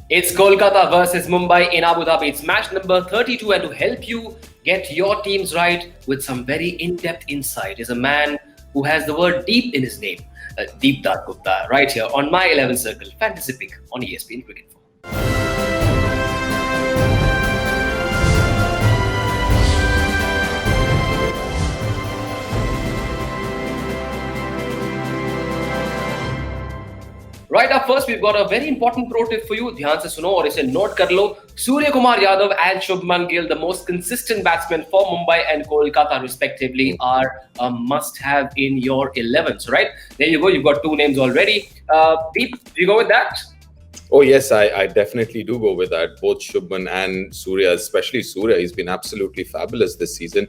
It's Kolkata versus Mumbai in Abu Dhabi. It's match number 32, and to help you get your teams right with some very in-depth insight is a man who has the word deep in his name, Deep Dasgupta, right here on my 11 Circle Fantasy Pick on ESPN Cricinfo. Right up first, we've got a very important pro tip for you. ध्यान से सुनो और इसे note कर लो. Suryakumar Yadav and Shubman Gill, the most consistent batsmen for Mumbai and Kolkata respectively, are a must-have in your 11. So right, there you go. You've got two names already. Deep, do you go with that? Oh yes, I definitely do go with that. Both Shubman and Surya, especially Surya, he's been absolutely fabulous this season.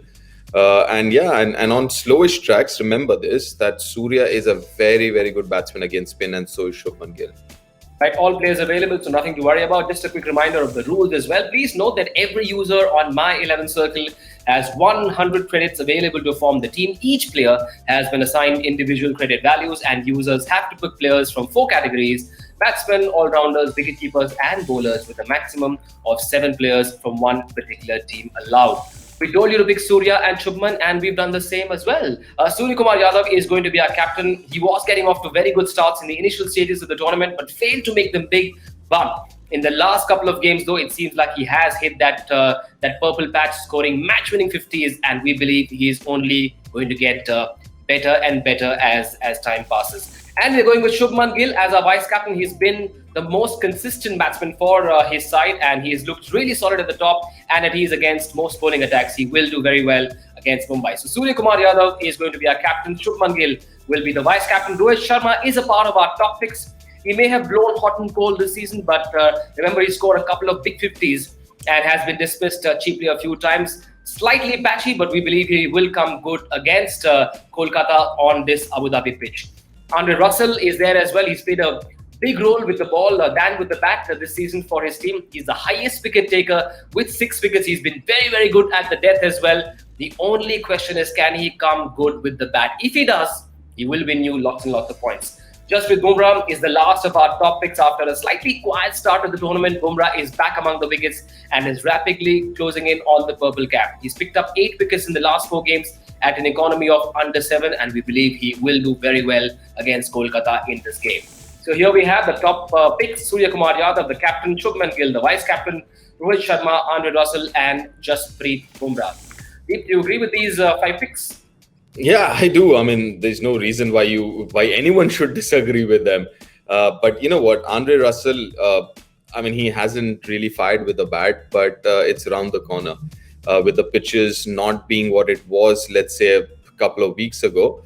And on slowish tracks, remember this, that Surya is a very, very good batsman against spin, and so is Shubman Gill. Right, all players available, so nothing to worry about. Just a quick reminder of the rules as well. Please note that every user on my 11 Circle has 100 credits available to form the team. Each player has been assigned individual credit values, and users have to pick players from 4 categories: batsmen, all-rounders, wicket-keepers and bowlers, with a maximum of 7 players from one particular team allowed. We told you to pick Surya and Shubman, and we've done the same as well. Suryakumar Yadav is going to be our captain. He was getting off to very good starts in the initial stages of the tournament, but failed to make them big. But in the last couple of games, though, it seems like he has hit that purple patch, scoring match-winning 50s, and we believe he is only going to get better and better as time passes. And we're going with Shubman Gill as our vice-captain. He's been the most consistent batsman for his side, and he's looked really solid at the top and at ease against most bowling attacks. He will do very well against Mumbai. So Suryakumar Yadav is going to be our captain. Shubman Gill will be the vice-captain. Rohit Sharma is a part of our top picks. He may have blown hot and cold this season, but remember, he scored a couple of big 50s and has been dismissed cheaply a few times. Slightly patchy, but we believe he will come good against Kolkata on this Abu Dhabi pitch. Andre Russell is there as well. He's played a big role with the ball than with the bat this season for his team. He's the highest wicket taker with 6 wickets. He's been very, very good at the death as well. The only question is, can he come good with the bat? If he does, he will win you lots and lots of points. Jasprit Bumrah is the last of our top picks. After a slightly quiet start of the tournament, Bumrah is back among the wickets and is rapidly closing in on the purple cap. He's picked up 8 wickets in the last 4 games at an economy of under 7, and we believe he will do very well against Kolkata in this game. So here we have the top picks: Suryakumar Yadav, the captain; Shubman Gill, the vice-captain; Rohit Sharma, Andre Russell, and Jasprit Bumrah. Deep, do you agree with these 5 picks? Yeah, I do. I mean, there's no reason why anyone should disagree with them. But you know what, Andre Russell, he hasn't really fired with the bat, but it's around the corner. With the pitches not being what it was, let's say, a couple of weeks ago.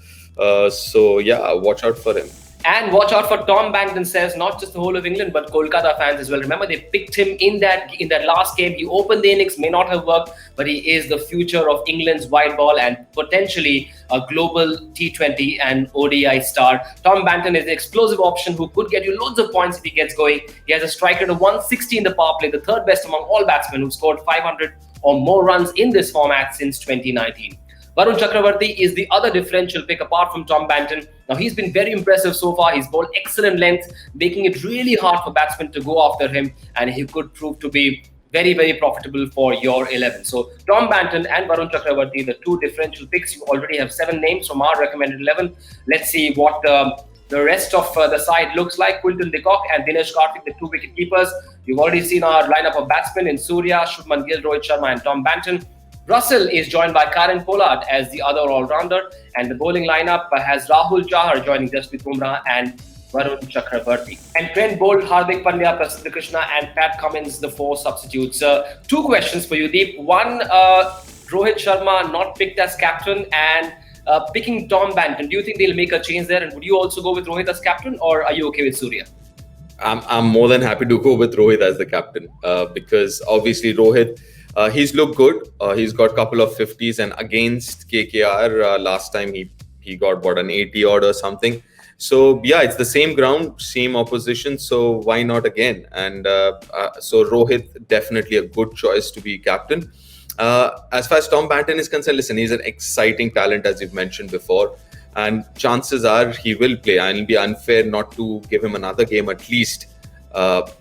So yeah, watch out for him. And watch out for Tom Banton, says not just the whole of England, but Kolkata fans as well. Remember, they picked him in that last game. He opened the innings, may not have worked, but he is the future of England's wide ball and potentially a global T20 and ODI star. Tom Banton is the explosive option who could get you loads of points if he gets going. He has a strike rate of 160 in the power play, the 3rd best among all batsmen who scored 500 or more runs in this format since 2019. Varun Chakravarti is the other differential pick apart from Tom Banton. Now, he's been very impressive so far. He's bowled excellent length, making it really hard for batsmen to go after him, and he could prove to be very, very profitable for your 11. So Tom Banton and Varun Chakravarti, the 2 differential picks. You already have 7 names from our recommended 11. Let's see what the rest of the side looks like. Quinton de Kock and Dinesh Karthik, the 2 wicket keepers. You've already seen our lineup of batsmen in Surya, Shubman Gill, Rohit Sharma and Tom Banton. Russell is joined by Karen Pollard as the other all-rounder, and the bowling lineup has Rahul Chahar joining Jasprit Bumrah and Varun Chakravarti. And Trent Bolt, Hardik Pandya, Prasidh Krishna and Pat Cummins, the 4 substitutes. 2 questions for you, Deep. One, Rohit Sharma not picked as captain, and picking Tom Banton. Do you think they'll make a change there? And would you also go with Rohit as captain, or are you okay with Surya? I'm more than happy to go with Rohit as the captain because obviously Rohit, he's looked good. He's got a couple of 50s, and against KKR last time he got an 80 odd or something. So yeah, it's the same ground, same opposition. So why not again? And so Rohit, definitely a good choice to be captain. As far as Tom Banton is concerned, listen, he's an exciting talent, as you've mentioned before. And chances are he will play. And it'll be unfair not to give him another game at least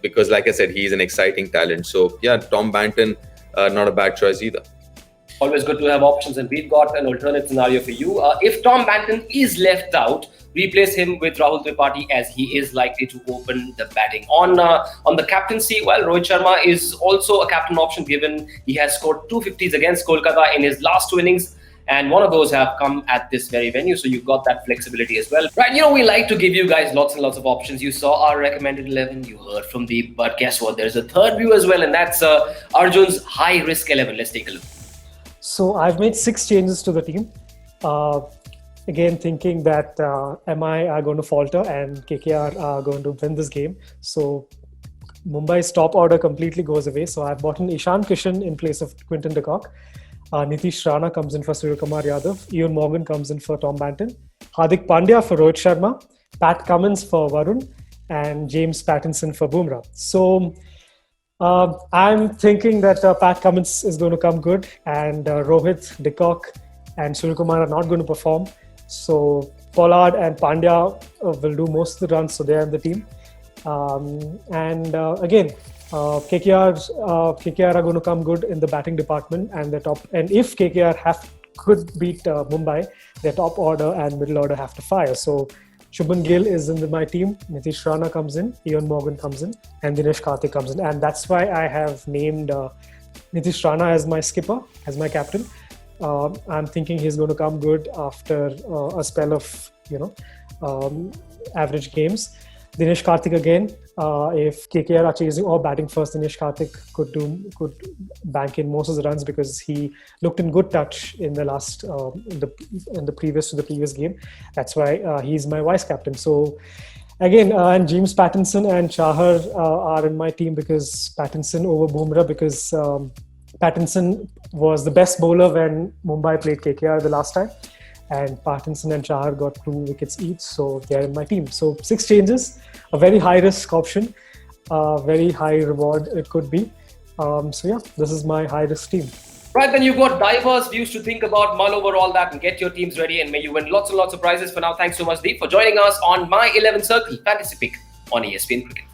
because, like I said, he's an exciting talent. So yeah, Tom Banton, not a bad choice either. Always good to have options, and we've got an alternate scenario for you. If Tom Banton is left out, replace him with Rahul Tripathi, as he is likely to open the batting. On the captaincy, well, Rohit Sharma is also a captain option, given he has scored 250s against Kolkata in his last 2 innings, and one of those have come at this very venue, so you've got that flexibility as well. Right, we like to give you guys lots and lots of options. You saw our recommended 11, you heard from Deep, but guess what? There's a third view as well, and that's Arjun's high-risk 11. Let's take a look. So I've made 6 changes to the team. Again, thinking that MI are going to falter and KKR are going to win this game. So Mumbai's top order completely goes away. So I've brought in Ishan Kishan in place of Quinton de Kock. Nitish Rana comes in for Suryakumar Yadav. Ian Morgan comes in for Tom Banton. Hardik Pandya for Rohit Sharma. Pat Cummins for Varun. And James Pattinson for Bumrah. So I'm thinking that Pat Cummins is going to come good, and Rohit, de Kock and Suryakumar are not going to perform. So Pollard and Pandya will do most of the runs, so they're in the team. Again, KKR are going to come good in the batting department, and if KKR could beat Mumbai, their top order and middle order have to fire. So Shubman Gill is in my team, Nitish Rana comes in, Ian Morgan comes in, and Dinesh Karthik comes in. And that's why I have named Nitish Rana as my skipper, as my captain. I'm thinking he's going to come good after a spell of, average games. Dinesh Karthik again, if KKR are chasing or batting first, Dinesh Karthik could bank in most of the runs, because he looked in good touch in the last in the previous game. That's why he's my vice captain. So again, and James Pattinson and Chahar are in my team, because Pattinson over Bumrah, because Pattinson was the best bowler when Mumbai played KKR the last time. And Pattinson and Chahar got 2 wickets each, so they're in my team. So 6 changes, a very high-risk option, very high reward it could be. This is my high-risk team. Right, then you've got diverse views to think about, mull over all that and get your teams ready, and may you win lots and lots of prizes. For now, thanks so much, Deep, for joining us on My 11 Circle Fantasy Pick on ESPN Cricket.